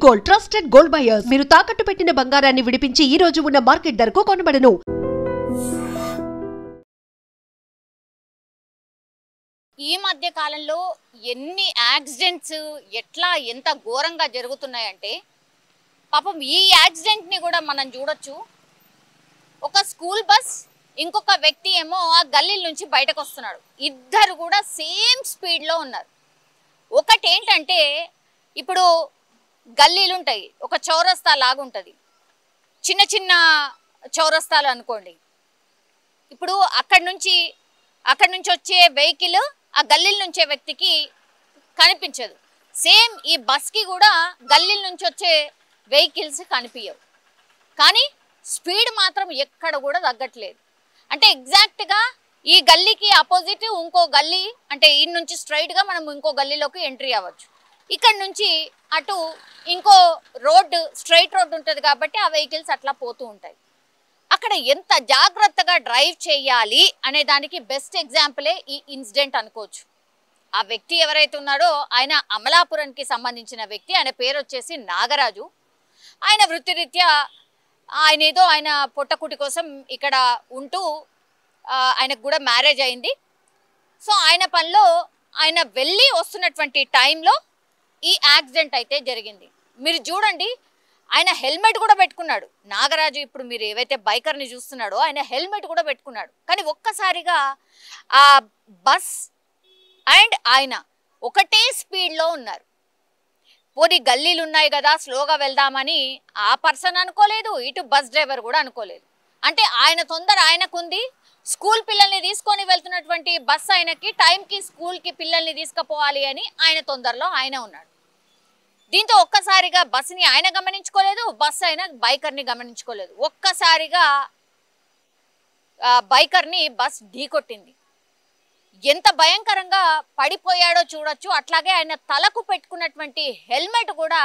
Gold trusted gold buyers మీరు తాకట్టు పెట్టిన బంగారాన్ని విడిపించి ఈ రోజు ఉన్న మార్కెట్ ధరకు కొనబడను. ఈ మధ్య కాలంలో ఎన్ని యాక్సిడెంట్స్ ఎంత ఘోరంగా జరుగుతున్నాయంటే పాపం ఈ యాక్సిడెంట్ ని కూడా మనం చూడొచ్చు. ఒక స్కూల్ బస్ ఇంకొక వ్యక్తి ఏమో ఆ గల్లీ నుంచి బయటకు వస్తున్నాడు. ఇద్దరు కూడా సేమ్ స్పీడ్ లో ఉన్నారు. ఒకటి ఏంటంటే ఇప్పుడు గల్లీలు ఉంటాయి, ఒక చౌరస్తా లాగుంటుంది, చిన్న చిన్న చౌరస్తాలు అనుకోండి. ఇప్పుడు అక్కడి నుంచి వచ్చే వెహికల్ ఆ గల్లీల నుంచే వ్యక్తికి కనిపించదు. సేమ్ ఈ బస్కి కూడా గల్లీల నుంచి వచ్చే వెహికల్స్ కనిపించవు, కానీ స్పీడ్ మాత్రం ఎక్కడ కూడా తగ్గట్లేదు. అంటే ఎగ్జాక్ట్గా ఈ గల్లీకి ఆపోజిట్ ఇంకో గల్లీ, అంటే ఈ నుంచి స్ట్రైట్గా మనం ఇంకో గల్లీలోకి ఎంట్రీ అవ్వచ్చు. ఇక్కడ నుంచి అటు ఇంకో రోడ్డు, స్ట్రైట్ రోడ్డు ఉంటుంది కాబట్టి ఆ వెహికల్స్ అట్లా పోతూ ఉంటాయి. అక్కడ ఎంత జాగ్రత్తగా డ్రైవ్ చేయాలి అనే దానికి బెస్ట్ ఎగ్జాంపులే ఈ ఇన్సిడెంట్ అనుకోవచ్చు. ఆ వ్యక్తి ఎవరైతే ఉన్నాడో ఆయన అమలాపురానికి సంబంధించిన వ్యక్తి. ఆయన పేరు వచ్చేసి నాగరాజు. ఆయన వృత్తిరీత్యా ఆయన పొట్టకుటి కోసం ఇక్కడ ఉంటూ ఆయనకు కూడా మ్యారేజ్ అయింది. సో ఆయన పనిలో ఆయన వెళ్ళి వస్తున్నటువంటి టైంలో ఈ యాక్సిడెంట్ అయితే జరిగింది. మీరు చూడండి, ఆయన హెల్మెట్ కూడా పెట్టుకున్నాడు. నాగరాజు ఇప్పుడు మీరు ఏవైతే బైకర్ని చూస్తున్నాడో ఆయన హెల్మెట్ కూడా పెట్టుకున్నాడు. కానీ ఒక్కసారిగా ఆ బస్ అండ్ ఆయన ఒకటే స్పీడ్లో ఉన్నారు. పోనీ గల్లీలు ఉన్నాయి కదా స్లోగా వెళ్దామని ఆ పర్సన్ అనుకోలేదు, ఇటు బస్ డ్రైవర్ కూడా అనుకోలేదు. అంటే ఆయన తొందర ఆయనకుంది. స్కూల్ పిల్లల్ని తీసుకొని వెళ్తున్నటువంటి బస్ ఆయనకి టైంకి స్కూల్కి పిల్లల్ని తీసుకుపోవాలి అని ఆయన తొందరలో ఆయన ఉన్నాడు. దీంతో ఒక్కసారిగా బస్ని ఆయన గమనించుకోలేదు, బస్ అయిన బైకర్ని గమనించుకోలేదు. ఒక్కసారిగా బైకర్ని బస్ ఢీకొట్టింది. ఎంత భయంకరంగా పడిపోయాడో చూడొచ్చు. అట్లాగే ఆయన తలకు పెట్టుకున్నటువంటి హెల్మెట్ కూడా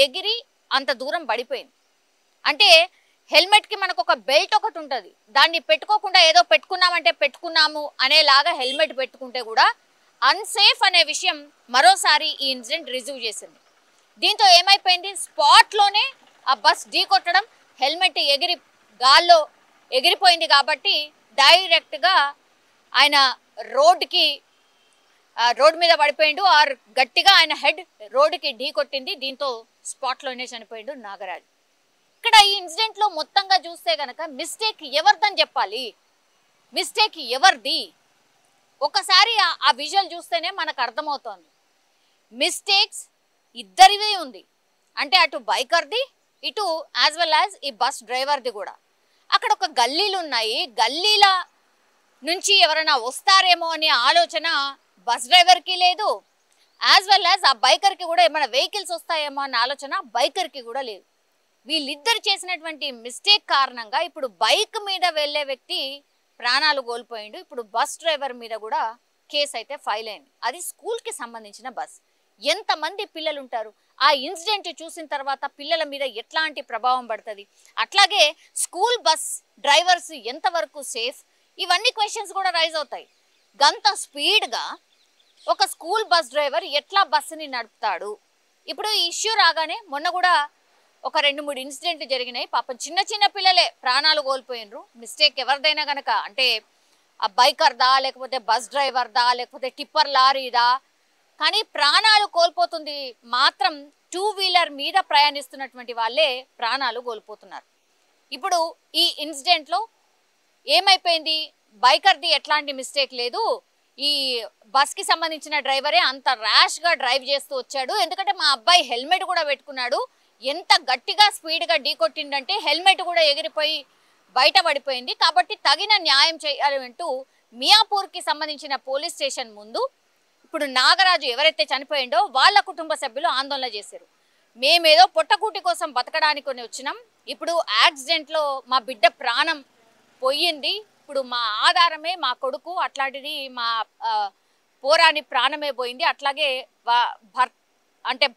ఎగిరి అంత దూరం పడిపోయింది. అంటే హెల్మెట్కి మనకు ఒక బెల్ట్ ఒకటి ఉంటుంది, దాన్ని పెట్టుకోకుండా ఏదో పెట్టుకున్నామంటే పెట్టుకున్నాము అనేలాగా హెల్మెట్ పెట్టుకుంటే కూడా అన్సేఫ్ అనే విషయం మరోసారి ఈ ఇన్సిడెంట్ రిజీవ్ చేసింది. దీంతో ఏమైపోయింది, స్పాట్లోనే ఆ బస్ ఢీకొట్టడం, హెల్మెట్ గాల్లో ఎగిరిపోయింది. కాబట్టి డైరెక్ట్గా ఆయన రోడ్ మీద పడిపోయిండు. ఆర్ గట్టిగా ఆయన హెడ్ రోడ్డుకి ఢీకొట్టింది. దీంతో స్పాట్లోనే చనిపోయిండు నాగరాజు. ఇక్కడ ఈ ఇన్సిడెంట్లో మొత్తంగా చూస్తే కనుక మిస్టేక్ ఎవరిదని చెప్పాలి, మిస్టేక్ ఎవరిది? ఒకసారి ఆ విజువల్ చూస్తేనే మనకు అర్థమవుతోంది. మిస్టేక్స్ ఇద్దరివే ఉంది. అంటే అటు బైకర్ది, ఇటు యాజ్ వెల్ యాజ్ ఈ బస్ డ్రైవర్ది కూడా. అక్కడ ఒక గల్లీలు ఉన్నాయి, గల్లీల నుంచి ఎవరైనా వస్తారేమో అనే ఆలోచన బస్ డ్రైవర్కి లేదు, యాజ్ వెల్ యాజ్ ఆ బైకర్కి కూడా ఏమైనా వెహికల్స్ వస్తాయేమో అనే ఆలోచన బైకర్కి కూడా లేదు. వీళ్ళిద్దరు చేసినటువంటి మిస్టేక్ కారణంగా ఇప్పుడు బైక్ మీద వెళ్ళే వ్యక్తి ప్రాణాలు కోల్పోయిండు. ఇప్పుడు బస్ డ్రైవర్ మీద కూడా కేసు అయితే ఫైల్ అయింది. అది స్కూల్కి సంబంధించిన బస్. ఎంతమంది పిల్లలు ఉంటారు? ఆ ఇన్సిడెంట్ చూసిన తర్వాత పిల్లల మీద ఎట్లాంటి ప్రభావం పడుతుంది, అట్లాగే స్కూల్ బస్ డ్రైవర్స్ ఎంతవరకు సేఫ్, ఇవన్నీ క్వశ్చన్స్ కూడా రైజ్ అవుతాయి. గంత స్పీడ్గా ఒక స్కూల్ బస్ డ్రైవర్ ఎట్లా బస్సుని నడుపుతాడు? ఇప్పుడు ఈ ఇష్యూ రాగానే మొన్న కూడా ఒక 2-3 ఇన్సిడెంట్లు జరిగినాయి. పాపం చిన్న చిన్న పిల్లలే ప్రాణాలు కోల్పోయినరు. మిస్టేక్ ఎవరిదైనా కనుక, అంటే ఆ బైకర్దా, లేకపోతే బస్ డ్రైవర్దా, లేకపోతే టిప్పర్ లారీదా, కానీ ప్రాణాలు కోల్పోతుంది మాత్రం 2 వీలర్ మీద ప్రయాణిస్తున్నటువంటి వాళ్ళే ప్రాణాలు కోల్పోతున్నారు. ఇప్పుడు ఈ ఇన్సిడెంట్లో ఏమైపోయింది, బైకర్ది ఎట్లాంటి మిస్టేక్ లేదు, ఈ బస్కి సంబంధించిన డ్రైవరే అంత ర్యాష్గా డ్రైవ్ చేస్తూ వచ్చాడు. ఎందుకంటే మా అబ్బాయి హెల్మెట్ కూడా పెట్టుకున్నాడు, ఎంత గట్టిగా స్పీడ్గా ఢీకొట్టిండంటే హెల్మెట్ కూడా ఎగిరిపోయి బయట పడిపోయింది. కాబట్టి తగిన న్యాయం చేయాలి అంటూ మియాపూర్కి సంబంధించిన పోలీస్ స్టేషన్ ముందు ఇప్పుడు నాగరాజు ఎవరైతే చనిపోయిండో వాళ్ళ కుటుంబ సభ్యులు ఆందోళన చేశారు. మేమేదో పొట్టకూటి కోసం బతకడానికి వచ్చినాం, ఇప్పుడు యాక్సిడెంట్లో మా బిడ్డ ప్రాణం పోయింది, ఇప్పుడు మా ఆధారమే మా కొడుకు, అట్లాంటిది మా పోరాని ప్రాణమే పోయింది, అట్లాగే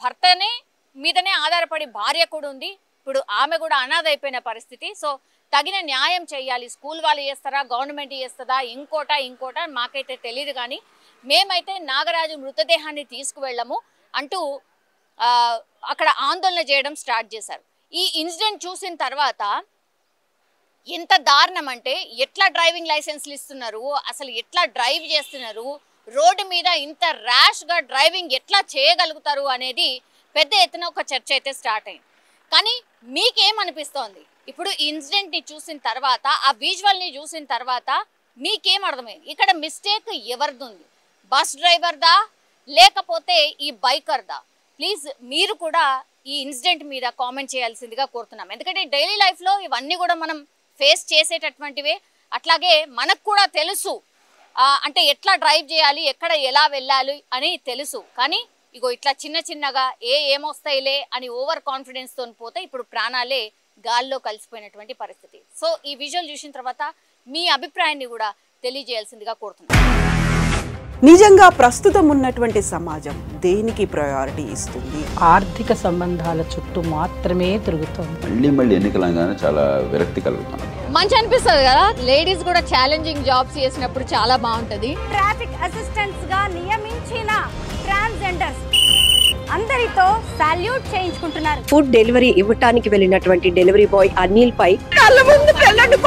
భర్తనే మీదనే ఆధారపడి భార్య కూడా ఉంది, ఇప్పుడు ఆమె కూడా అనాథ అయిపోయిన పరిస్థితి. సో తగిన న్యాయం చేయాలి, స్కూల్ వాళ్ళు చేస్తారా, గవర్నమెంట్ చేస్తుందా, ఇంకోట మాకైతే తెలియదు, కానీ మేమైతే నాగరాజు మృతదేహాన్ని తీసుకువెళ్ళము అంటూ అక్కడ ఆందోళన చేయడం స్టార్ట్ చేశారు. ఈ ఇన్సిడెంట్ చూసిన తర్వాత ఎంత దారుణం అంటే ఎట్లా డ్రైవింగ్ లైసెన్స్లు ఇస్తున్నారు, అసలు ఎట్లా డ్రైవ్ చేస్తున్నారు, రోడ్డు మీద ఇంత ర్యాష్గా డ్రైవింగ్ ఎట్లా చేయగలుగుతారు అనేది పెద్ద ఎత్తున ఒక చర్చ అయితే స్టార్ట్ అయింది. కానీ మీకేమనిపిస్తోంది ఇప్పుడు ఈ ఇన్సిడెంట్ని చూసిన తర్వాత, ఆ విజువల్ని చూసిన తర్వాత మీకేం అర్థమైంది? ఇక్కడ మిస్టేక్ ఎవరిది ఉంది? బస్ డ్రైవర్దా లేకపోతే ఈ బైకర్దా? ప్లీజ్ మీరు కూడా ఈ ఇన్సిడెంట్ మీద కామెంట్ చేయాల్సిందిగా కోరుతున్నాం. ఎందుకంటే డైలీ లైఫ్లో ఇవన్నీ కూడా మనం ఫేస్ చేసేటటువంటివే. అట్లాగే మనకు కూడా తెలుసు అంటే ఎట్లా డ్రైవ్ చేయాలి, ఎక్కడ ఎలా వెళ్ళాలి అని తెలుసు. కానీ ఇగో ఇట్లా చిన్న చిన్నగా ఏమొస్తాయిలే అని ఓవర్ కాన్ఫిడెన్స్తో పోతే ఇప్పుడు ప్రాణాలే గాల్లో కలిసిపోయినటువంటి పరిస్థితి. సో ఈ విజువల్ చూసిన తర్వాత మీ అభిప్రాయాన్ని కూడా తెలియజేయాల్సిందిగా కోరుతున్నాను. నిజంగా ప్రస్తుతం ఉన్నటువంటి సమాజం దేనికి ప్రయారిటీ ఇస్తుంది? ఆర్థిక సంబంధాల చుట్టూ మాత్రమే తిరుగుతుంది. మళ్ళీ ఎన్నికలంగానే చాలా విరక్తి కలుగుతాను. మంచి అనిపిస్తుంది కదా, లేడీస్ కూడా ఛాలెంజింగ్ జాబ్స్ చేసినప్పుడు చాలా బాగుంటది. ట్రాఫిక్ అసిస్టెంట్స్ గా నియమించిన ట్రాన్స్జెండర్స్ అందరితో సాల్యూట్ చేయించుకుంటున్నారు. ఫుడ్ డెలివరీ ఇవ్వటానికి వెళ్ళినటువంటి డెలివరీ బాయ్ అనిల్ పై కళ్ళ ముందు పెళ్ళండి